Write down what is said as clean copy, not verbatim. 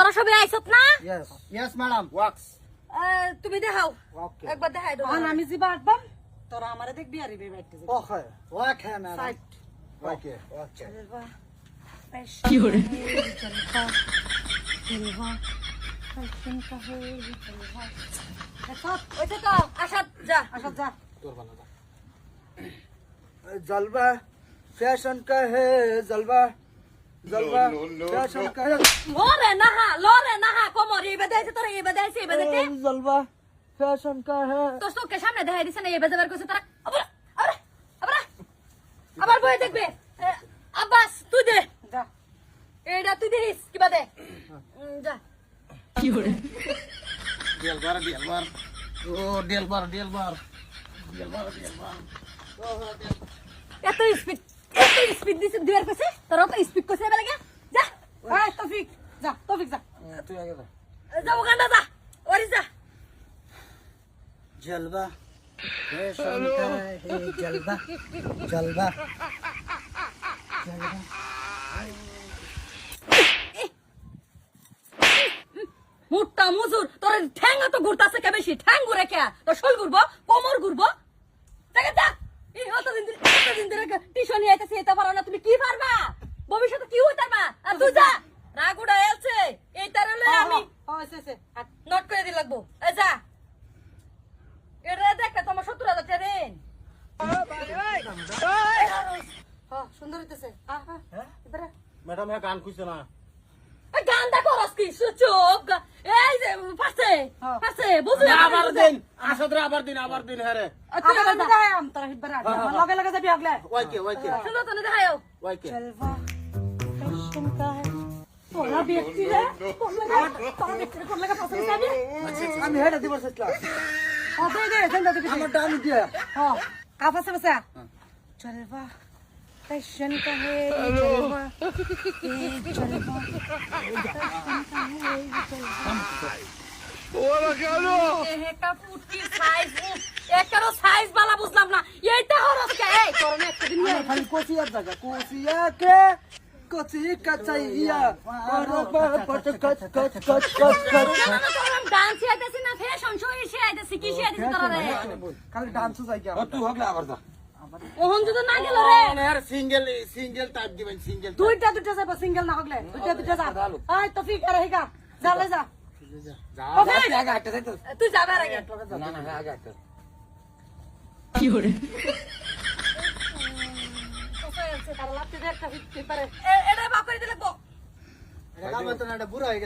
তোরা সবাই আইছত না? Yes. Yes, madam. Wax. তুমি দেখাও, Okay. একবার দেখাই দাও। আমি জিবা আটবাম তোরা আমারে দেখবি আর ইবে বাইতে যাবি Okay. Okay, madam. Side Okay. Okay. কি করে? ওইটা তো আসাদ যা। আচ্ছা যা जलवा फैशन का है जलवा जलवा फैशन का है লরে নাহা কোমর এই বেদাইছে তোরা এই বেদাইছে এই বেদাইছে जलवा फैशन का है তো চোখের সামনে দেখাই দিছে না এই বেদাবার কইছে তারা আবার বই দেখবে আব্বাস তুই দে যা এইটা তুই দিস কিবা দে যা डेलबार ओ डेलबार এত স্পিড দিছে দুয়ার কাছে তোরা তো স্পিড কইছে এবার লাগে যা এই তৌফিক যা तू आगे जा যা ওখানে যা ওরি যা जलवा फैशन का है जलवा जलवा जलवा মুট্টা মুজুর তোর ঠ্যাং তো ঘুরতাছে কে বেশি ঠ্যাং ঘুরে কে তোর শোল ঘুরবো কোমর ঘুরবো দেখে যা এই অতদিন ধরে টিউশন নিয়ে আইতাছে এটা পারো না তুমি কি পারবা ভবিষ্যতে কি হইতে পারবা আর তুই যা রাগুড়া এলছে এই তারলে আমি সে নোট করে দি লাগবো এই যা এটা দেখ তোমার 70,000 টাকা দেন সুন্দর হইতেছে এবারে मैडम है गान कुछ ना এই গান্দা করস কি সুচোক এই যে পাশে বুঝলি আবার দিন আবার দিন হ্যাঁ রে আবার দাই আম তোরা হিবরা লগে লগে যাবি আগলে ওকে শুনো তো না দেখাও ওকে জলবা ফ্যাশন কা है তোরা ব্যক্তি রে তোরা লাগা পছন্দ যাবি আমি হেড দিব সেটলা দে দে জেন্দা দিবি আমার ডান দিয়া हां काफा से बसा जलवा फैशन का है जलवा একটা ফুটকি সাইজ একটারও সাইজ বালা বুঝলাম না এইটা হরস কে এই করনে একটা দিন আমি খালি কোচিয়ার জায়গা কোচিয়া কে কোচি কাচাইয়া বরাবর পট কচ কচ কচ কচ কচ ডান্স আইতেছি না ফ্যাশন শো এসে আইতেছি কি সে আইতেছি তোরা রে খালি ডান্স যাই কি তুই হগলা আবার যা ওহন যদি না গেল রে यार सिंगल टाइप दिबेन सिंगल দুইটা দুইটা যাবে সিঙ্গেল না হগলে দুইটা যা আয় তৌফিক আর হেগা যা ले जा যা ওকে। আগে হাঁটতে যাইতো তুই যাবে আগে না না আগে হাঁটতে তারা লাগতে দে একটা হিট পারে এটা বাপ করে দিলে তো এটা তো না বুড়া হয়ে